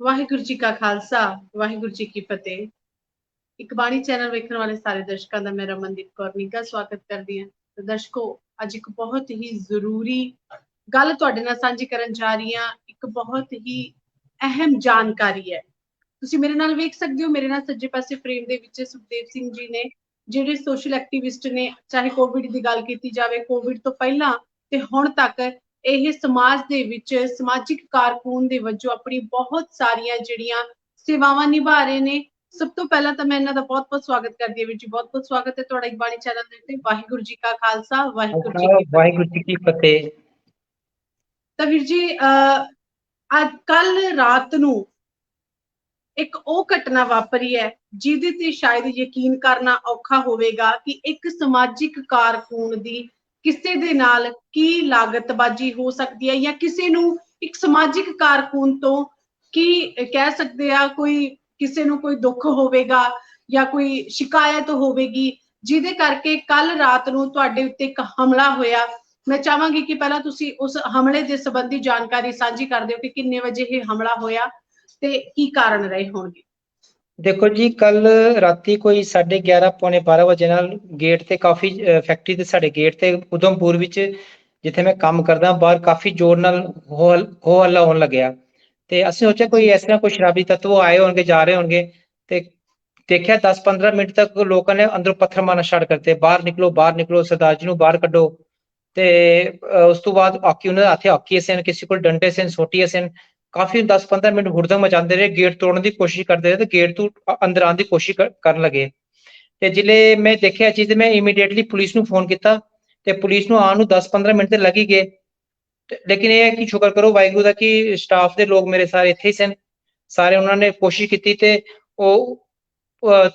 ਵਾਹਿਗੁਰੂ ਜੀ ਕਾ ਖਾਲਸਾ, ਵਾਹਿਗੁਰੂ ਜੀ ਕੀ ਫਤਿਹ। ਇੱਕ ਬਾਣੀ ਚੈਨਲ ਵੇਖਣ ਵਾਲੇ ਸਾਰੇ ਦਰਸ਼ਕਾਂ ਦਾ ਮੈਂ ਰਮਨਦੀਪ ਕੌਰ ਨੀਗਾ ਸਵਾਗਤ ਕਰਦੀ ਹਾਂ। ਤੇ ਦਰਸ਼ਕੋ, ਅੱਜ ਇੱਕ ਬਹੁਤ ਹੀ ਜ਼ਰੂਰੀ ਗੱਲ ਤੁਹਾਡੇ ਨਾਲ ਸਾਂਝੀ ਕਰਨ ਜਾ ਰਹੀ ਹਾਂ। ਇੱਕ ਬਹੁਤ ਹੀ ਅਹਿਮ ਜਾਣਕਾਰੀ ਹੈ। ਤੁਸੀਂ ਮੇਰੇ ਨਾਲ ਵੇਖ ਸਕਦੇ ਹੋ, ਮੇਰੇ ਨਾਲ ਸੱਜੇ ਪਾਸੇ ਫਰੇਮ ਦੇ ਵਿੱਚ ਸੁਖਦੇਵ ਸਿੰਘ ਜੀ ਨੇ, ਜਿਹੜੇ ਸੋਸ਼ਲ ਐਕਟਿਵਿਸਟ ਨੇ। ਚਾਹੇ ਕੋਵਿਡ ਦੀ ਗੱਲ ਕੀਤੀ ਜਾਵੇ, ਕੋਵਿਡ ਤੋਂ ਪਹਿਲਾਂ ਤੇ ਹੁਣ ਤੱਕ ਇਹ ਸਮਾਜ ਦੇ ਵਿੱਚ ਸਮਾਜਿਕ ਕਾਰਕੁਨ ਦੇ ਵਜੋਂ ਆਪਣੀ ਬਹੁਤ ਸਾਰੀਆਂ ਜਿਹੜੀਆਂ ਸੇਵਾਵਾਂ ਨਿਭਾ ਰਹੇ ਨੇ। ਸਭ ਤੋਂ ਪਹਿਲਾਂ ਤਾਂ ਮੈਂ ਇਹਨਾਂ ਦਾ ਬਹੁਤ-ਬਹੁਤ ਸਵਾਗਤ ਕਰਦੀ ਹਾਂ। ਵੀਰ ਜੀ, ਬਹੁਤ-ਬਹੁਤ ਸਵਾਗਤ ਹੈ ਤੁਹਾਡਾ ਬਾਣੀ ਚੈਨਲ ਦੇ ਉੱਤੇ। ਵਾਹਿਗੁਰੂ ਜੀ ਕਾ ਖਾਲਸਾ, ਵਾਹਿਗੁਰੂ ਜੀ ਕੀ ਫਤਿਹ। ਵਾਹਿਗੁਰੂ ਜੀ ਕੀ ਫਤਿਹ। ਤਾਂ ਵੀਰ ਜੀ, ਅੱਜ ਕੱਲ ਰਾਤ ਨੂੰ ਇੱਕ ਉਹ ਘਟਨਾ ਵਾਪਰੀ ਹੈ ਜਿਹਦੇ ਤੇ ਸ਼ਾਇਦ ਯਕੀਨ ਕਰਨਾ ਔਖਾ ਹੋਵੇਗਾ ਕਿ ਇੱਕ ਸਮਾਜਿਕ ਕਾਰਕੁਨ ਦੀ ਕਿਸੇ ਦੇ ਨਾਲ ਕੀ ਲਾਗਤਬਾਜ਼ੀ ਹੋ ਸਕਦੀ ਹੈ, ਜਾਂ ਕਿਸੇ ਨੂੰ ਇੱਕ ਸਮਾਜਿਕ ਕਾਰਕੁਨ ਤੋਂ ਕੀ ਕਹਿ ਸਕਦੇ ਆ, ਕੋਈ ਕਿਸੇ ਨੂੰ ਕੋਈ ਦੁੱਖ ਹੋਵੇਗਾ ਜਾਂ ਕੋਈ ਸ਼ਿਕਾਇਤ ਹੋਵੇਗੀ, ਜਿਹਦੇ ਕਰਕੇ ਕੱਲ ਰਾਤ ਨੂੰ ਤੁਹਾਡੇ ਉੱਤੇ ਇੱਕ ਹਮਲਾ ਹੋਇਆ। ਮੈਂ ਚਾਹਾਂਗੀ ਕਿ ਪਹਿਲਾਂ ਤੁਸੀਂ ਉਸ ਹਮਲੇ ਦੇ ਸੰਬੰਧੀ ਜਾਣਕਾਰੀ ਸਾਂਝੀ ਕਰ ਦਿਓ ਕਿ ਕਿੰਨੇ ਵਜੇ ਇਹ ਹਮਲਾ ਹੋਇਆ ਤੇ ਕੀ ਕਾਰਨ ਰਹੇ ਹੋਣਗੇ। ਦੇਖੋ ਜੀ, ਕੱਲ ਰਾਤੀ ਕੋਈ 11:30 ਪੌਣੇ 12 ਵਜੇ ਨਾਲ ਗੇਟ ਤੇ ਕਾਫੀ ਫੈਕਟਰੀ ਦੇ ਸਾਡੇ ਗੇਟ ਤੇ ਉਧਮਪੁਰ ਵਿੱਚ ਜਿੱਥੇ ਮੈਂ ਕੰਮ ਕਰਦਾ ਬਾਹਰ ਕਾਫੀ ਜ਼ੋਰ ਨਾਲ ਹੋ ਹੱਲਾ ਹੋਣ ਲੱਗਿਆ। ਤੇ ਅਸੀਂ ਸੋਚਿਆ ਕੋਈ ਇਸ ਤਰ੍ਹਾਂ ਕੋਈ ਸ਼ਰਾਬੀ ਤੱਤਵ ਆਏ ਹੋਣਗੇ, ਜਾ ਰਹੇ ਹੋਣਗੇ। ਤੇ ਦੇਖਿਆ 10-15 ਮਿੰਟ ਤੱਕ ਲੋਕਾਂ ਨੇ ਅੰਦਰੋਂ ਪੱਥਰ ਮਾਰਨਾ ਸਟਾਰਟ ਕਰਤੇ, ਬਾਹਰ ਨਿਕਲੋ, ਬਾਹਰ ਨਿਕਲੋ, ਸਰਦਾਰ ਜੀ ਨੂੰ ਬਾਹਰ ਕੱਢੋ। ਤੇ ਉਸ ਤੋਂ ਬਾਅਦ ਹਾਕੀ, ਉਹਨਾਂ ਦੇ ਹੱਥੇ ਹਾਕੀ ਸਨ, ਕਿਸੇ ਕੋਲ ਡੰਡੇ ਸਨ, ਸੋਟੀਆਂ ਸਨ। ਕਾਫੀ 10-15 ਮਿੰਟ ਹੁੜਦੰਗ ਮਚਾਉਂਦੇ ਰਹੇ, ਗੇਟ ਤੋੜਨ ਦੀ ਕੋਸ਼ਿਸ਼ ਕਰਦੇ ਰਹੇ ਤੇ ਗੇਟ ਤੋਂ ਅੰਦਰ ਆਉਣ ਦੀ ਕੋਸ਼ਿਸ਼ ਕਰਨ ਲੱਗੇ। ਤੇ ਜਿਲੇ ਮੈਂ ਦੇਖਿਆ ਚੀਜ਼, ਮੈਂ ਇਮੀਡੀਏਟਲੀ ਪੁਲਿਸ ਨੂੰ ਫੋਨ ਕੀਤਾ ਤੇ ਪੁਲਿਸ ਨੂੰ ਆਉਣ ਨੂੰ 10-15 ਮਿੰਟ ਤੇ ਲੱਗ ਹੀ ਗਏ। ਲੇਕਿਨ ਇਹ ਹੈ ਕਿ ਸ਼ੁਕਰ ਕਰੋ ਵਾਹਿਗੁਰੂ ਦਾ ਕਿ ਸਟਾਫ ਦੇ ਲੋਕ ਮੇਰੇ ਸਾਰੇ ਇੱਥੇ ਹੀ ਸਨ। ਸਾਰੇ ਉਹਨਾਂ ਨੇ ਕੋਸ਼ਿਸ਼ ਕੀਤੀ ਤੇ ਉਹ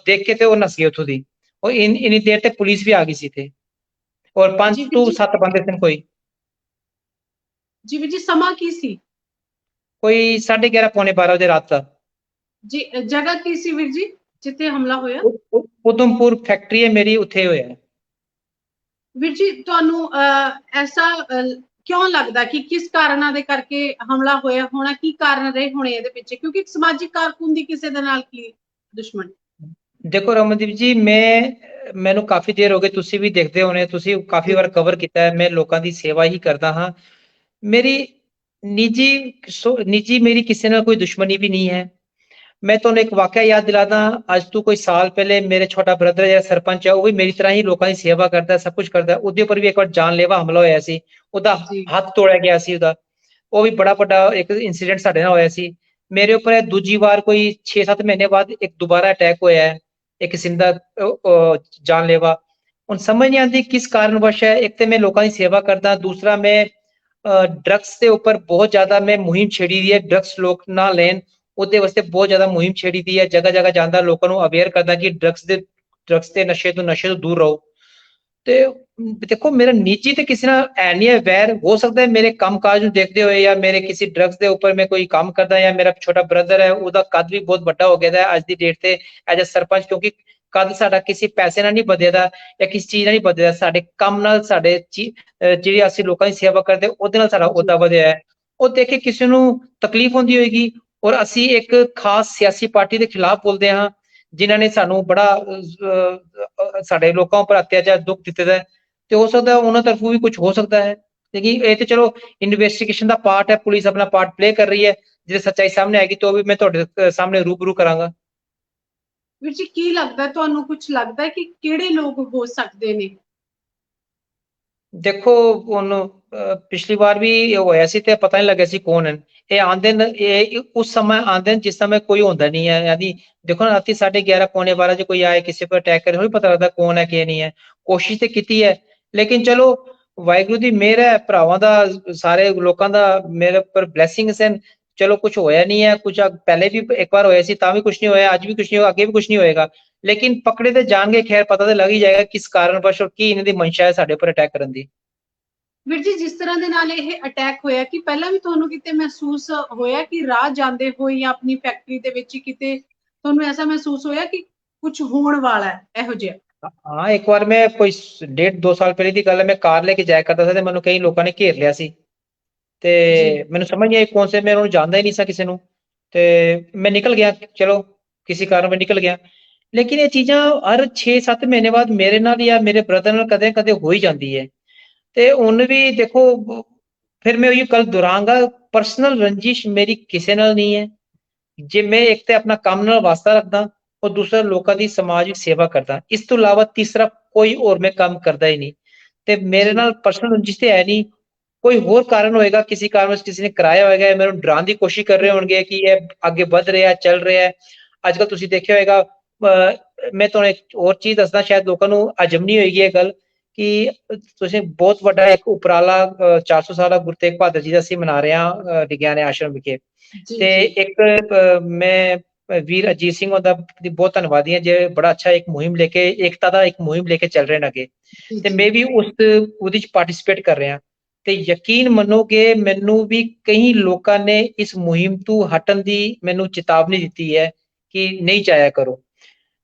ਦੇਖ ਕੇ ਤੇ ਉਹ ਨਸ ਗਏ ਉੱਥੋਂ ਦੀ। ਉਹ ਇੰਨੀ ਦੇਰ ਤੇ ਪੁਲਿਸ ਵੀ ਆ ਗਈ ਸੀ ਤੇ ਔਰ 5 ਜੀ ਵੀਰ ਤੋਂ ਜੀ, 7 ਬੰਦੇ ਸਨ ਕੋਈ। ਜੀ ਵੀਰ ਜੀ, ਸਮਾਂ ਕੀ ਸੀ? ਕੋਈ 11:30 ਪੌਣੇ 12 ਵਜੇ ਰਾਤ ਦਾ। ਜੀ, ਜਗ੍ਹਾ ਕੀ ਸੀ ਵੀਰ ਜੀ ਜਿੱਥੇ ਹਮਲਾ ਹੋਇਆ? ਉਧਮਪੁਰ ਫੈਕਟਰੀ ਹੈ ਮੇਰੀ, ਉੱਥੇ ਹੋਇਆ। ਵੀਰ ਜੀ, ਤੁਹਾਨੂੰ ਐਸਾ ਕਿਉਂ ਲੱਗਦਾ ਕਿ ਕਿਸ ਕਾਰਨਾਂ ਦੇ ਕਰਕੇ ਹਮਲਾ ਹੋਇਆ ਹੋਣਾ? ਕੀ ਕਾਰਨ ਰਹੇ ਹੋਣੇ ਇਹਦੇ ਪਿੱਛੇ? ਕਿਉਂਕਿ ਇੱਕ ਸਮਾਜਿਕ ਕਾਰਕੁਨ ਦੀ ਕਿਸੇ ਦੇ ਨਾਲ ਕੀ ਦੁਸ਼ਮਣ? ਦੇਖੋ ਰਮਨਦੀਪ ਜੀ, ਮੈਨੂੰ ਕਾਫੀ ਦੇਰ ਹੋ ਗਈ, ਤੁਸੀਂ ਵੀ ਦੇਖਦੇ ਹੋਣੇ, ਤੁਸੀਂ ਕਾਫੀ ਵਾਰ ਕਵਰ ਕੀਤਾ ਹੈ। ਮੈਂ ਲੋਕਾਂ ਦੀ ਸੇਵਾ ਹੀ ਕਰਦਾ ਹਾਂ। ਮੇਰੀ ਨਿੱਜੀ ਮੇਰੀ ਕਿਸੇ ਨਾਲ ਕੋਈ ਦੁਸ਼ਮਣੀ ਵੀ ਨਹੀਂ ਹੈ। ਮੈਂ ਤੁਹਾਨੂੰ ਇੱਕ ਵਾਕਿਆ ਯਾਦ ਦਿਲਾਦਾ। ਅੱਜ ਤੋਂ ਕੋਈ ਸਾਲ ਪਹਿਲੇ ਮੇਰੇ ਛੋਟਾ ਬ੍ਰਦਰ ਜਿਹੜਾ ਸਰਪੰਚ ਹੈ, ਉਹ ਵੀ ਮੇਰੀ ਤਰ੍ਹਾਂ ਹੀ ਲੋਕਾਂ ਦੀ ਸੇਵਾ ਕਰਦਾ, ਸਭ ਕੁਝ ਕਰਦਾ। ਉਹਦੇ ਉੱਪਰ ਵੀ ਇੱਕ ਵਾਰ ਜਾਨਲੇਵਾ ਹਮਲਾ ਹੋਇਆ ਸੀ, ਉਹਦਾ ਜੀ ਹੱਥ ਤੋੜਿਆ ਗਿਆ ਸੀ ਉਹਦਾ। ਉਹ ਵੀ ਬੜਾ ਵੱਡਾ ਇੱਕ ਇੰਸੀਡੈਂਟ ਸਾਡੇ ਨਾਲ ਹੋਇਆ ਸੀ। ਮੇਰੇ ਉੱਪਰ ਇਹ ਦੂਜੀ ਵਾਰ ਕੋਈ 6-7 ਮਹੀਨੇ ਬਾਅਦ ਇੱਕ ਦੁਬਾਰਾ ਅਟੈਕ ਹੋਇਆ ਹੈ, ਇੱਕ ਕਿਸਮ ਦਾ ਜਾਨਲੇਵਾ। ਹੁਣ ਸਮਝ ਨਹੀਂ ਆਉਂਦੀ ਕਿਸ ਕਾਰਨ ਵਸ਼ ਹੈ। ਇੱਕ ਤੇ ਮੈਂ ਲੋਕਾਂ ਦੀ ਸੇਵਾ ਕਰਦਾ, ਦੂਸਰਾ ਮੈਂ ਡਰੱਗਸ ਦੇ ਉੱਪਰ ਬਹੁਤ ਜ਼ਿਆਦਾ ਮੈਂ ਮੁਹਿੰਮ ਛੇੜੀ ਦੀ ਹੈ। ਡਰੱਗਸ ਲੋਕ ਨਾ ਲੈਣ, ਉਹਦੇ ਵਾਸਤੇ ਬਹੁਤ ਜ਼ਿਆਦਾ ਮੁਹਿੰਮ ਛੇੜੀ ਦੀ ਹੈ। ਜਗ੍ਹਾ ਜਗ੍ਹਾ ਜਾਂਦਾ, ਲੋਕਾਂ ਨੂੰ ਅਵੇਅਰ ਕਰਦਾ ਕਿ ਡਰੱਗਸ ਤੇ ਨਸ਼ੇ ਤੋਂ ਦੂਰ ਰਹੋ। ਤੇ ਦੇਖੋ, ਮੇਰਾ ਨਿੱਜੀ ਤੇ ਕਿਸੇ ਨਾਲ ਐ ਨਹੀਂ ਹੈ ਵੈਰ। ਹੋ ਸਕਦਾ ਹੈ ਮੇਰੇ ਕੰਮਕਾਜ ਨੂੰ ਦੇਖਦੇ ਹੋਏ ਜਾਂ ਮੇਰੇ ਕਿਸੇ ਡਰੱਗਸ ਦੇ ਉੱਪਰ ਮੈਂ ਕੋਈ ਕੰਮ ਕਰਦਾ, ਜਾਂ ਮੇਰਾ ਛੋਟਾ ਬ੍ਰਦਰ ਹੈ, ਉਹਦਾ ਕੱਦ ਵੀ ਬਹੁਤ ਵੱਡਾ ਹੋ ਗਿਆ ਹੈ ਅੱਜ ਦੀ ਡੇਟ ਤੇ ਐਜ ਅ ਸਰਪੰਚ। ਕਿਉਂਕਿ ਕੱਦ ਸਾਡਾ ਕਿਸੇ ਪੈਸੇ ਨਾਲ ਨਹੀਂ ਵਧੇਦਾ ਜਾਂ ਕਿਸੇ ਚੀਜ਼ ਨਾਲ ਨਹੀਂ ਵਧੇਦਾ, ਸਾਡੇ ਕੰਮ ਨਾਲ, ਸਾਡੇ ਜਿਹੜੀ ਅਸੀਂ ਲੋਕਾਂ ਦੀ ਸੇਵਾ ਕਰਦੇ ਉਹਦੇ ਨਾਲ ਸਾਡਾ ਜੀ ਉਹਦਾ ਵਧਿਆ ਹੈ। ਉਹ ਦੇਖ ਕੇ ਕਿਸੇ ਨੂੰ ਤਕਲੀਫ ਹੁੰਦੀ ਹੋਏਗੀ। ਔਰ ਅਸੀਂ ਇੱਕ ਖਾਸ ਸਿਆਸੀ ਪਾਰਟੀ ਦੇ ਖਿਲਾਫ ਬੋਲਦੇ ਹਾਂ, ਜਿਨ੍ਹਾਂ ਨੇ ਸਾਨੂੰ ਬੜਾ ਸਾਡੇ ਲੋਕਾਂ ਉੱਪਰ ਅਤਿਆਚਾਰ ਦੁੱਖ ਦਿੱਤੇ ਦਾ। ਤੇ ਹੋ ਸਕਦਾ ਉਹਨਾਂ ਤਰਫੋਂ ਵੀ ਕੁਝ ਹੋ ਸਕਦਾ ਹੈ। ਲੇਕਿਨ ਇਹ ਤੇ ਚਲੋ ਇਨਵੈਸਟੀਗੇਸ਼ਨ ਦਾ ਪਾਰਟ ਹੈ, ਪੁਲਿਸ ਆਪਣਾ ਪਾਰਟ ਪਲੇ ਕਰ ਰਹੀ ਹੈ। ਜੇ ਸੱਚਾਈ ਸਾਹਮਣੇ ਆਏਗੀ ਤਾਂ ਉਹ ਵੀ ਮੈਂ ਤੁਹਾਡੇ ਸਾਹਮਣੇ ਰੂਬਰੂ ਕਰਾਂਗਾ। ਵੀਰ ਜੀ, ਕੀ ਲੱਗਦਾ ਤੁਹਾਨੂੰ? ਕੁਝ ਲੱਗਦਾ ਕਿ ਕਿਹੜੇ ਲੋਕ ਹੋ ਸਕਦੇ ਨੇ? ਦੇਖੋ ਹੁਣ ਪਿਛਲੀ ਵਾਰ ਵੀ ਇਹ ਹੋਇਆ ਸੀ ਤੇ ਪਤਾ ਨਹੀਂ ਲੱਗਿਆ ਸੀ ਕੌਣ ਹੈ। ਇਹ ਆਂਦੇ ਨੇ, ਇਹ ਉਸ ਸਮੇਂ ਆਂਦੇ ਨੇ ਜਿਸ ਸਮੇਂ ਕੋਈ ਹੁੰਦਾ ਨਹੀਂ ਹੈ। ਯਾਨੀ ਦੇਖੋ ਨਾ, ਰਾਤੀ 11:30 ਪੌਣੇ 12 ਚ ਕੋਈ ਆਏ, ਕਿਸੇ ਪਰ ਅਟੈਕ ਕਰੇ, ਨਹੀਂ ਪਤਾ ਲੱਗਦਾ ਕੌਣ ਹੈ ਕੀ ਨਹੀਂ ਹੈ। ਕੋਸ਼ਿਸ਼ ਤੇ ਕੀਤੀ ਹੈ, ਲੇਕਿਨ ਚਲੋ ਵਾਹਿਗੁਰੂ ਦੀ ਮਿਹਰ ਹੈ, ਭਰਾਵਾਂ ਦਾ, ਸਾਰੇ ਲੋਕਾਂ ਦਾ ਮੇਰੇ ਉੱਪਰ ਬਲੇਸਿੰਗਸ ਹਨ। ਚਲੋ ਕੁਝ ਹੋਇਆ ਨਹੀਂ ਹੈ। ਕੁਝ ਪਹਿਲੇ ਵੀ ਇੱਕ ਵਾਰ ਹੋਇਆ ਸੀ ਤਾਂ ਵੀ ਕੁਝ ਨਹੀਂ ਹੋਇਆ, ਅੱਜ ਵੀ ਕੁਝ ਨਹੀਂ ਹੋਇਆ, ਅੱਗੇ ਵੀ ਕੁਝ ਨਹੀਂ ਹੋਏਗਾ। ਲੇਕਿਨ ਪਕੜੇ ਤੇ ਜਾਣਗੇ, ਖੈਰ ਪਤਾ ਤੇ ਲੱਗ ਹੀ ਜਾਏਗਾ ਕਿਸ ਕਾਰਨ ਵਸ਼ ਔਰ ਕੀ ਇਹਨਾਂ ਦੀ ਮਨਸ਼ਾ ਹੈ ਸਾਡੇ ਉੱਪਰ ਅਟੈਕ ਕਰਨ ਦੀ। ਵੀਰ ਜੀ, ਜਿਸ ਤਰ੍ਹਾਂ ਦੇ ਨਾਲ ਇਹ ਅਟੈਕ ਹੋਇਆ, ਕਿ ਪਹਿਲਾਂ ਵੀ ਤੁਹਾਨੂੰ ਕਿਤੇ ਮਹਿਸੂਸ ਹੋਇਆ ਕਿ ਰਾਹ ਜਾਂਦੇ ਹੋਏ ਜਾਂ ਆਪਣੀ ਫੈਕਟਰੀ ਦੇ ਵਿੱਚ ਕਿਤੇ ਤੁਹਾਨੂੰ ਐਸਾ ਮਹਿਸੂਸ ਹੋਇਆ ਕਿ ਕੁਝ ਹੋਣ ਵਾਲਾ ਹੈ ਇਹੋ ਜਿਹਾ? ਹਾਂ, ਇੱਕ ਵਾਰ ਮੈਂ ਕੋਈ 1.5-2 ਸਾਲ ਪਹਿਲੇ ਦੀ ਗੱਲ ਹੈ, ਮੈਂ ਕਾਰ ਲੈ ਕੇ ਜਾਇਆ ਕਰਦਾ ਸੀ ਤੇ ਮੈਨੂੰ ਕਈ ਲੋਕਾਂ ਨੇ ਘੇਰ ਲਿਆ ਸੀ। ਤੇ ਜੀ ਮੈਨੂੰ ਸਮਝ ਨਹੀਂ ਆਈ ਕੌਣ ਸੇ, ਮੈਂ ਉਹਨੂੰ ਜਾਣਦਾ ਹੀ ਨਹੀਂ ਸੀ ਕਿਸੇ ਨੂੰ। ਤੇ ਮੈਂ ਨਿਕਲ ਗਿਆ, ਚਲੋ ਕਿਸੇ ਕਾਰਨ ਮੈਂ ਨਿਕਲ ਗਿਆ। ਲੇਕਿਨ ਇਹ ਚੀਜ਼ਾਂ ਹਰ 6-7 ਮਹੀਨੇ ਬਾਅਦ ਮੇਰੇ ਨਾਲ ਜਾਂ ਮੇਰੇ ਬ੍ਰਦਰ ਨਾਲ ਕਦੇ ਕਦੇ ਹੋ ਹੀ ਜਾਂਦੀ ਹੈ। ਤੇ ਹੁਣ ਵੀ ਦੇਖੋ, ਫਿਰ ਮੈਂ ਉਹੀ ਗੱਲ ਦੁਹਰਾਂਗਾ, ਪਰਸਨਲ ਰੰਜਿਸ਼ ਮੇਰੀ ਕਿਸੇ ਨਾਲ ਨਹੀਂ ਹੈ। ਜੇ ਮੈਂ ਇੱਕ ਤੇ ਆਪਣਾ ਕੰਮ ਨਾਲ ਵਾਸਤਾ ਰੱਖਦਾ, ਔਰ ਦੂਸਰਾ ਲੋਕਾਂ ਦੀ ਸਮਾਜ ਵਿੱਚ ਸੇਵਾ ਕਰਦਾ, ਇਸ ਤੋਂ ਇਲਾਵਾ ਤੀਸਰਾ ਕੋਈ ਹੋਰ ਮੈਂ ਕੰਮ ਕਰਦਾ ਹੀ ਨਹੀਂ। ਤੇ ਮੇਰੇ ਜੀ ਨਾਲ ਪਰਸਨਲ ਰੰਜਿਸ਼ ਤੇ ਹੈ ਨਹੀਂ। ਕੋਈ ਹੋਰ ਕਾਰਨ ਹੋਏਗਾ, ਕਿਸੇ ਕਾਰਨ ਕਿਸੇ ਨੇ ਕਰਾਇਆ ਹੋਏਗਾ, ਮੈਨੂੰ ਡਰਾਉਣ ਦੀ ਕੋਸ਼ਿਸ਼ ਕਰ ਰਹੇ ਹੋਣਗੇ ਕਿ ਇਹ ਅੱਗੇ ਵੱਧ ਰਿਹਾ, ਚੱਲ ਰਿਹਾ ਹੈ। ਅੱਜ ਕੱਲ ਤੁਸੀਂ ਦੇਖਿਆ ਹੋਏਗਾ, ਮੈਂ ਤੁਹਾਨੂੰ ਇੱਕ ਹੋਰ ਚੀਜ਼ ਦੱਸਦਾ, ਸ਼ਾਇਦ ਲੋਕਾਂ ਨੂੰ ਅਜਮ ਨਹੀਂ ਹੋਏਗੀ ਇਹ ਗੱਲ, ਕਿ ਤੁਸੀਂ ਬਹੁਤ ਵੱਡਾ ਇੱਕ ਉਪਰਾਲਾ 400 ਸਾਲਾ ਗੁਰੂ ਤੇਗ ਬਹਾਦਰ ਜੀ ਦਾ ਅਸੀਂ ਮਨਾ ਰਹੇ ਹਾਂ ਵਿਗਿਆਨ ਆਸ਼ਰਮ ਵਿਖੇ। ਜੀ ਤੇ ਜੀ ਇੱਕ ਮੈਂ ਵੀਰ ਅਜੀਤ ਸਿੰਘ ਉਹਦਾ ਬਹੁਤ ਧੰਨਵਾਦੀ ਹਾਂ, ਜੇ ਬੜਾ ਅੱਛਾ ਇੱਕ ਮੁਹਿੰਮ ਲੈ ਕੇ, ਏਕਤਾ ਦਾ ਇੱਕ ਮੁਹਿੰਮ ਲੈ ਕੇ ਚੱਲ ਰਹੇ ਨੇ ਅੱਗੇ। ਜੀ ਤੇ ਜੀ ਮੈਂ ਵੀ ਉਹਦੇ ਚ ਪਾਰਟਿਸਿਪੇਟ ਕਰ ਰਿਹਾ। ਤੇ ਯਕੀਨ ਮੰਨੋਗੇ, ਮੈਨੂੰ ਵੀ ਕਈ ਲੋਕਾਂ ਨੇ ਇਸ ਮੁਹਿੰਮ ਤੋਂ ਹਟਣ ਦੀ ਮੈਨੂੰ ਚੇਤਾਵਨੀ ਦਿੱਤੀ ਹੈ ਕਿ ਨਹੀਂ ਜਾਇਆ ਕਰੋ।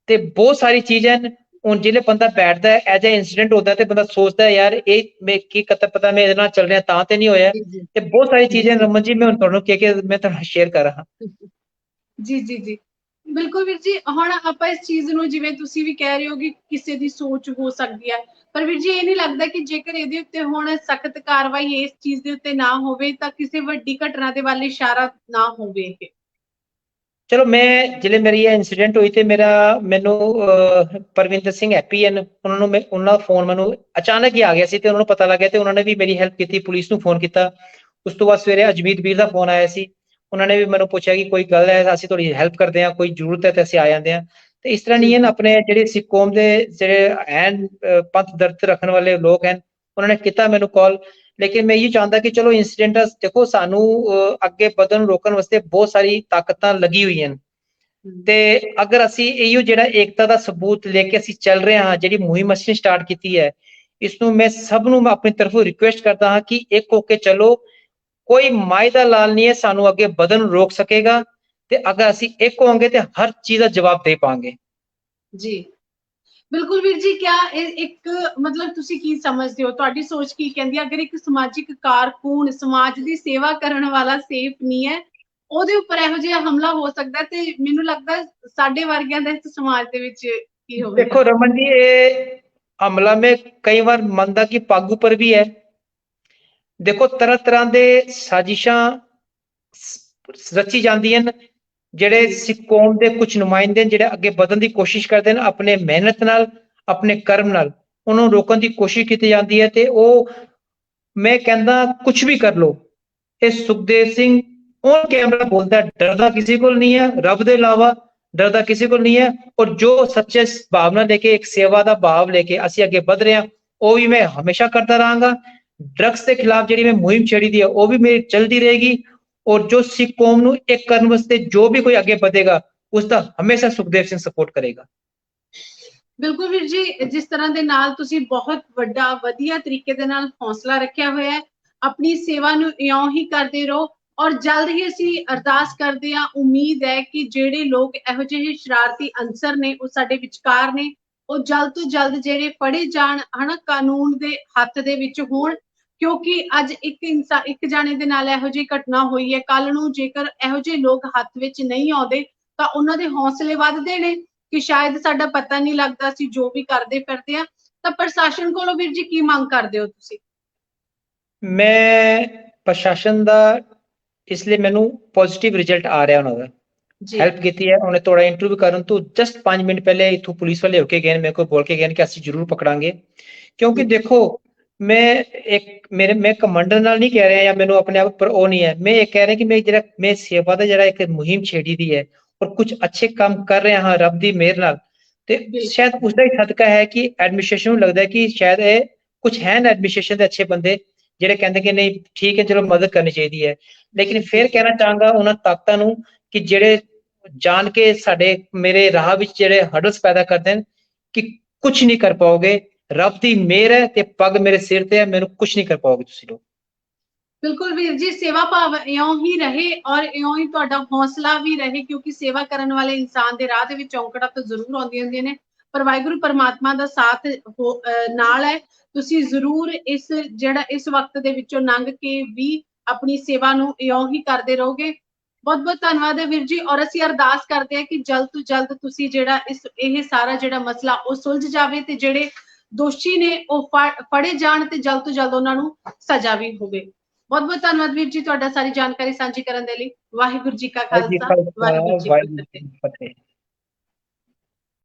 ਤੇ ਬਹੁਤ ਸਾਰੀ ਚੀਜ਼ਾਂ ਹੁਣ ਜਿਹੜੇ ਬੰਦਾ ਬੈਠਦਾ ਹੈ, ਐਜ ਅ ਇੰਸੀਡੈਂਟ ਹੁੰਦਾ ਤੇ ਬੰਦਾ ਸੋਚਦਾ ਯਾਰ ਇਹ ਮੈਂ ਕੀ ਪਤਾ ਮੈਂ ਇਹਦੇ ਨਾਲ ਚੱਲ ਰਿਹਾ ਤਾਂ ਤੇ ਨਹੀਂ ਹੋਇਆ। ਜੀ ਜੀ ਤੇ ਬਹੁਤ ਸਾਰੀ ਚੀਜ਼ਾਂ ਜੀ ਰਮਨ ਜੀ ਮੈਂ ਹੁਣ ਤੁਹਾਨੂੰ ਕਿ ਮੈਂ ਤੁਹਾਨੂੰ ਸ਼ੇਅਰ ਕਰ ਰਹਾ। ਜੀ ਜੀ ਜੀ ਬਿਲਕੁਲ ਵੀਰ ਜੀ। ਹੁਣ ਆਪਾਂ ਇਸ ਚੀਜ਼ ਨੂੰ, ਜਿਵੇਂ ਤੁਸੀਂ ਵੀ ਕਹਿ ਰਹੇ ਹੋ ਕਿ ਕਿਸੇ ਦੀ ਸੋਚ ਹੋ ਸਕਦੀ ਹੈ, ਪਰ ਵੀਰ ਜੀ ਇਹ ਨਹੀਂ ਲੱਗਦਾ ਕਿ ਜੇਕਰ ਇਹਦੇ ਉੱਤੇ ਹੁਣ ਸਖਤ ਕਾਰਵਾਈ ਇਸ ਚੀਜ਼ ਦੇ ਉੱਤੇ ਨਾ ਹੋਵੇ ਤਾਂ ਕਿਸੇ ਵੱਡੀ ਘਟਨਾ ਦੇ ਵੱਲ ਇਸ਼ਾਰਾ ਨਾ ਹੋਵੇ ਇਹ। ਚਲੋ, ਮੈਂ ਜਿਹੜੇ ਮੇਰੀ ਇਹ ਇੰਸੀਡੈਂਟ ਹੋਈ ਤੇ ਮੈਨੂੰ ਪਰਵਿੰਦਰ ਸਿੰਘ ਹੈਪੀ ਹਨ, ਉਹਨਾਂ ਦਾ ਫੋਨ ਮੈਨੂੰ ਅਚਾਨਕ ਹੀ ਆ ਗਿਆ ਸੀ ਤੇ ਉਹਨਾਂ ਨੂੰ ਪਤਾ ਲੱਗਿਆ ਤੇ ਉਹਨਾਂ ਨੇ ਵੀ ਮੇਰੀ ਹੈਲਪ ਕੀਤੀ, ਪੁਲਿਸ ਨੂੰ ਫੋਨ ਕੀਤਾ। ਉਸ ਤੋਂ ਬਾਅਦ ਸਵੇਰੇ ਅਜਮੀਤ ਵੀਰ ਦਾ ਫੋਨ ਆਇਆ ਸੀ, ਉਹਨਾਂ ਨੇ ਵੀ ਮੈਨੂੰ ਪੁੱਛਿਆ ਕਿ ਕੋਈ ਗੱਲ ਹੈ, ਅਸੀਂ ਤੁਹਾਡੀ ਹੈਲਪ ਕਰਦੇ ਹਾਂ, ਕੋਈ ਜ਼ਰੂਰਤ ਹੈ ਤੇ ਅਸੀਂ ਆ ਜਾਂਦੇ ਹਾਂ। ਤੇ ਇਸ ਤਰ੍ਹਾਂ ਜੀ ਨਹੀਂ ਹਨ, ਜੀ ਆਪਣੇ ਜਿਹੜੇ ਸਿੱਖ ਕੌਮ ਦੇ ਜਿਹੜੇ ਐਨ ਪੰਥ ਦਰਦ ਰੱਖਣ ਵਾਲੇ ਲੋਕ ਹਨ, ਉਹਨਾਂ ਨੇ ਕੀਤਾ ਮੈਨੂੰ ਕਾਲ। ਲੇਕਿਨ ਮੈਂ ਇਹ ਚਾਹੁੰਦਾ ਕਿ ਚਲੋ ਇੰਸੀਡੈਂਟ ਦੇਖੋ, ਸਾਨੂੰ ਅੱਗੇ ਵਧਣ ਨੂੰ ਰੋਕਣ ਵਾਸਤੇ ਬਹੁਤ ਸਾਰੀ ਤਾਕਤਾਂ ਲੱਗੀ ਹੋਈਆਂ ਹਨ। ਤੇ ਅਗਰ ਅਸੀਂ ਇਹੋ ਜਿਹੜਾ ਏਕਤਾ ਦਾ ਸਬੂਤ ਲੈ ਕੇ ਅਸੀਂ ਚੱਲ ਰਹੇ ਹਾਂ, ਜਿਹੜੀ ਮੁਹਿੰਮ ਅਸੀਂ ਸਟਾਰਟ ਕੀਤੀ ਹੈ, ਇਸ ਨੂੰ ਮੈਂ ਸਭ ਨੂੰ ਆਪਣੀ ਤਰਫੋਂ ਰਿਕੁਐਸਟ ਕਰਦਾ ਹਾਂ ਕਿ ਇੱਕ ਹੋ ਕੇ ਚਲੋ। ਕੋਈ ਮਾਈ ਦਾ ਲਾਲ ਨਹੀਂ ਹੈ ਸਾਨੂੰ ਅੱਗੇ ਵਧਣ ਨੂੰ ਰੋਕ ਸਕੇਗਾ, ਤੇ ਅਗਰ ਅਸੀਂ ਇੱਕ ਹੋਵਾਂਗੇ ਤੇ ਹਰ ਚੀਜ਼ ਦਾ ਜਵਾਬ ਦੇ ਪਾਵਾਂਗੇ। ਜੀ ਬਿਲਕੁਲ ਵੀਰ ਜੀ। ਕਿਆ ਇਹ ਇੱਕ ਮਤਲਬ ਤੁਸੀਂ ਕੀ ਸਮਝਦੇ ਹੋ, ਤੁਹਾਡੀ ਸੋਚ ਕੀ ਕਹਿੰਦੀ ਹੈ? ਅਗਰ ਇੱਕ ਸਮਾਜਿਕ ਕਾਰਕੁਨ, ਸਮਾਜ ਦੀ ਸੇਵਾ ਕਰਨ ਵਾਲਾ ਸੇਫ ਨਹੀਂ ਹੈ, ਉਹਦੇ ਉੱਪਰ ਇਹੋ ਜਿਹਾ ਹਮਲਾ ਹੋ ਸਕਦਾ, ਤੇ ਮੈਨੂੰ ਲੱਗਦਾ ਸਾਡੇ ਵਰਗਿਆਂ ਦਾ ਇਸ ਸਮਾਜ ਦੇ ਵਿੱਚ ਕੀ ਹੋਵੇਗਾ। ਦੇਖੋ ਰਮਨ ਜੀ, ਇਹ ਹਮਲਾ ਮੈਂ ਕਈ ਵਾਰ ਮੰਨਦਾ ਕਿ ਪੱਗ ਉੱਪਰ ਵੀ ਹੈ। ਦੇਖੋ, ਤਰ੍ਹਾਂ ਤਰ੍ਹਾਂ ਦੇ ਸਾਜ਼ਿਸ਼ਾਂ ਰਚੀ ਜਾਂਦੀਆਂ ਹਨ। ਜਿਹੜੇ ਜੀ ਸਿੱਖ ਕੌਮ ਦੇ ਕੁਝ ਨੁਮਾਇੰਦੇ ਜਿਹੜੇ ਅੱਗੇ ਵਧਣ ਦੀ ਕੋਸ਼ਿਸ਼ ਕਰਦੇ ਨੇ, ਆਪਣੇ ਮਿਹਨਤ ਨਾਲ, ਆਪਣੇ ਕਰਮ ਨਾਲ ਉਹਨਾਂ ਨੂੰ ਰੋਕਣ ਦੀ ਕੋਸ਼ਿਸ਼ ਕੀਤੀ ਜਾਂਦੀ ਹੈ। ਤੇ ਉਹ, ਮੈਂ ਕਹਿੰਦਾ, ਕੁਝ ਵੀ ਕਰ ਲੋ, ਇਹ ਸੁਖਦੇਵ ਸਿੰਘ ਔਨ ਕੈਮਰਾ ਬੋਲਦਾ, ਡਰਦਾ ਕਿਸੇ ਕੋਲ ਨਹੀਂ ਹੈ, ਰੱਬ ਦੇ ਇਲਾਵਾ ਡਰਦਾ ਕਿਸੇ ਕੋਲ ਨਹੀਂ ਹੈ। ਔਰ ਜੋ ਸੱਚੇ ਭਾਵਨਾ ਲੈ ਕੇ, ਇੱਕ ਸੇਵਾ ਦਾ ਭਾਵ ਲੈ ਕੇ ਅਸੀਂ ਅੱਗੇ ਵਧ ਰਹੇ ਹਾਂ, ਉਹ ਵੀ ਮੈਂ ਹਮੇਸ਼ਾ ਕਰਦਾ ਰਹਾਂਗਾ। ਡਰੱਗਸ ਦੇ ਖਿਲਾਫ ਜਿਹੜੀ ਮੈਂ ਮੁਹਿੰਮ ਛੇੜੀ ਦੀ ਹੈ, ਉਹ ਵੀ ਮੇਰੀ ਚਲਦੀ ਰਹੇਗੀ। ਔਰ ਜੋ ਸਿੱਖ ਕੌਮ ਨੂੰ ਇੱਕ ਕਰਨ ਵਾਸਤੇ ਜੋ ਵੀ ਕੋਈ ਅੱਗੇ ਵਧੇਗਾ, ਉਸ ਦਾ ਹਮੇਸ਼ਾ ਸੁਖਦੇਵ ਸਿੰਘ ਸਪੋਰਟ ਕਰੇਗਾ। ਬਿਲਕੁਲ ਵੀਰ ਜੀ, ਜਿਸ ਤਰ੍ਹਾਂ ਦੇ ਨਾਲ ਤੁਸੀਂ ਬਹੁਤ ਵੱਡਾ ਵਧੀਆ ਤਰੀਕੇ ਦੇ ਨਾਲ ਹੌਸਲਾ ਰੱਖਿਆ ਹੋਇਆ ਹੈ, ਆਪਣੀ ਸੇਵਾ ਨੂੰ ਇਉਂ ਹੀ ਕਰਦੇ ਰਹੋ। ਔਰ ਜਲਦ ਹੀ ਅਸੀਂ ਅਰਦਾਸ ਕਰਦੇ ਹਾਂ, ਉਮੀਦ ਹੈ ਕਿ ਜਿਹੜੇ ਲੋਕ ਇਹੋ ਜਿਹੇ ਸ਼ਰਾਰਤੀ ਅਨਸਰ ਨੇ ਉਹ ਸਾਡੇ ਵਿਚਕਾਰ ਨੇ, ਉਹ ਜਲਦ ਤੋਂ ਜਲਦ ਜਿਹੜੇ ਫੜੇ ਜਾਣ, ਹਨਾ, ਕਾਨੂੰਨ ਦੇ ਹੱਥ ਦੇ ਵਿੱਚ ਹੋਣ। ਕਿਉਂਕਿ ਅੱਜ ਇੱਕ ਜਾਣੇ ਦੇ ਨਾਲ ਇਹੋ ਜਿਹੀ ਘਟਨਾ ਹੋਈ ਹੈ, ਕੱਲ ਨੂੰ ਜੇਕਰ ਇਹੋ ਜਿਹੇ ਲੋਕ ਹੱਥ ਵਿੱਚ ਨਹੀਂ ਆਉਂਦੇ ਤਾਂ ਉਹਨਾਂ ਦੇ ਹੌਸਲੇ ਵੱਧਦੇ ਨੇ ਕਿ ਸ਼ਾਇਦ ਸਾਡਾ ਪਤਾ ਨਹੀਂ ਲੱਗਦਾ, ਅਸੀਂ ਜੋ ਵੀ ਕਰਦੇ ਫਿਰਦੇ ਆ। ਤਾਂ ਪ੍ਰਸ਼ਾਸਨ ਕੋਲੋਂ ਵੀਰ ਜੀ ਕੀ ਮੰਗ ਕਰਦੇ ਹੋ ਤੁਸੀਂ? ਮੈਂ ਪ੍ਰਸ਼ਾਸਨ ਦਾ, ਇਸ ਲਈ ਮੈਨੂੰ ਪੋਜ਼ਿਟਿਵ ਰਿਜ਼ਲਟ ਆ ਰਿਹਾ ਉਹਨਾਂ ਦਾ। ਜੀ ਹੈਲਪ ਕੀਤੀ ਹੈ ਉਹਨੇ, ਥੋੜਾ ਇੰਟਰਵਿਊ ਕਰਨ ਤੋਂ ਜਸਟ 5 ਮਿੰਟ ਪਹਿਲੇ ਇਥੋਂ ਪੁਲਿਸ ਵਾਲੇ ਹੋ ਕੇ ਗਏ, ਮੇਰੇ ਕੋਲ ਬੋਲ ਕੇ ਗਏ ਕਿ ਅਸੀਂ ਜ਼ਰੂਰ ਪਕੜਾਂਗੇ। ਕਿਉਂਕਿ ਦੇਖੋ, ਮੈਂ ਕਮਾਂਡਰ ਨਾਲ ਨਹੀਂ ਕਹਿ ਰਿਹਾ ਜਾਂ ਮੈਨੂੰ ਆਪਣੇ ਆਪ ਪਰ ਉਹ ਨਹੀਂ ਹੈ, ਮੈਂ ਇਹ ਕਹਿ ਰਿਹਾ ਕਿ ਮੈਂ ਸੇਵਾ ਦਾ ਜਿਹੜਾ ਇੱਕ ਮੁਹਿੰਮ ਛੇੜੀ ਦੀ ਹੈ ਔਰ ਕੁਝ ਅੱਛੇ ਕੰਮ ਕਰ ਰਿਹਾ ਹਾਂ ਰੱਬ ਦੀ ਮਿਹਰ ਨਾਲ। ਤੇ ਬਿਲਕੁਲ ਸ਼ਾਇਦ ਉਸਦਾ ਹੀ ਸਦਕਾ ਹੈ ਕਿ ਐਡਮਿਨਿਸਟ੍ਰੇਸ਼ਨ ਨੂੰ ਲੱਗਦਾ ਕਿ ਸ਼ਾਇਦ ਇਹ ਕੁਝ ਹੈ ਨਾ, ਐਡਮਿਨਿਸਟ੍ਰੇਸ਼ਨ ਦੇ ਅੱਛੇ ਬੰਦੇ ਜਿਹੜੇ ਕਹਿੰਦੇ ਕਿ ਨਹੀਂ ਠੀਕ ਹੈ, ਚਲੋ ਮਦਦ ਕਰਨੀ ਚਾਹੀਦੀ ਹੈ। ਲੇਕਿਨ ਫਿਰ ਕਹਿਣਾ ਚਾਹਾਂਗਾ ਉਹਨਾਂ ਤਾਕਤਾਂ ਨੂੰ ਕਿ ਜਿਹੜੇ ਜਾਣ ਕੇ ਮੇਰੇ ਰਾਹ ਵਿੱਚ ਜਿਹੜੇ ਹਰਡਲਸ ਪੈਦਾ ਕਰਦੇ ਨੇ, ਕਿ ਕੁਝ ਨਹੀਂ ਕਰ ਪਾਓਗੇ। ਰੱਬ ਦੀ ਮਿਹਰ ਹੈ ਤੇ ਪੱਗ ਮੇਰੇ ਸਿਰ ਤੇ ਹੈ, ਮੈਨੂੰ ਕੁਝ ਨਹੀਂ ਕਰ ਪਾਓਗੇ ਤੁਸੀਂ ਲੋਕ। ਬਿਲਕੁਲ ਵੀਰ ਜੀ, ਸੇਵਾ ਭਾਵ ਇਉਂ ਹੀ ਰਹੇ ਔਰ ਇਉਂ ਹੀ ਤੁਹਾਡਾ ਹੌਸਲਾ ਵੀ ਰਹੇ, ਕਿਉਂਕਿ ਸੇਵਾ ਕਰਨ ਵਾਲੇ ਇਨਸਾਨ ਦੇ ਰਾਹ ਦੇ ਵਿੱਚ ਔਂਕੜਾਂ ਤਾਂ ਜ਼ਰੂਰ ਆਉਂਦੀਆਂ ਹੁੰਦੀਆਂ ਨੇ, ਪਰ ਵਾਹਿਗੁਰੂ ਪਰਮਾਤਮਾ ਦਾ ਸਾਥ ਨਾਲ ਹੈ। ਤੁਸੀਂ ਜ਼ਰੂਰ ਇਸ ਵਕਤ ਦੇ ਵਿੱਚੋਂ ਲੰਘ ਕੇ ਵੀ ਆਪਣੀ ਸੇਵਾ ਨੂੰ ਇਉਂ ਹੀ ਕਰਦੇ ਰਹੋਗੇ। ਬਹੁਤ ਬਹੁਤ ਧੰਨਵਾਦ ਹੈ ਵੀਰ ਜੀ। ਔਰ ਅਸੀਂ ਅਰਦਾਸ ਕਰਦੇ ਹਾਂ ਕਿ ਜਲਦ ਤੋਂ ਜਲਦ ਤੁਸੀਂ ਜਿਹੜਾ ਇਹ ਸਾਰਾ ਜਿਹੜਾ ਮਸਲਾ ਉਹ ਸੁਲਝ ਜਾਵੇ ਤੇ ਜਿਹੜੇ ਦੋਸ਼ੀ ਨੇ ਉਹ ਫੜੇ ਜਾਣ ਤੇ ਜਲਦ ਤੋਂ ਜਲਦ ਉਹਨਾਂ ਨੂੰ ਸਜ਼ਾ ਵੀ ਹੋਵੇ। ਬਹੁਤ ਬਹੁਤ ਧੰਨਵਾਦ ਵੀਰ ਜੀ ਤੁਹਾਡਾ ਸਾਰੀ ਜਾਣਕਾਰੀ ਸਾਂਝੀ ਕਰਨ ਦੇ ਲਈ। ਵਾਹਿਗੁਰੂ ਜੀ ਕਾ ਵਾਹਿਗੁਰੂ ਜੀ ਖਾਲਸਾ, ਕਾ ਖਾਲਸਾ, ਵਾਹਿਗੁਰੂ ਜੀ ਕੀ ਵਾਹਿਗੁਰੂ ਜੀ ਫਤਿਹ। ਕੀ ਫਤਿਹ।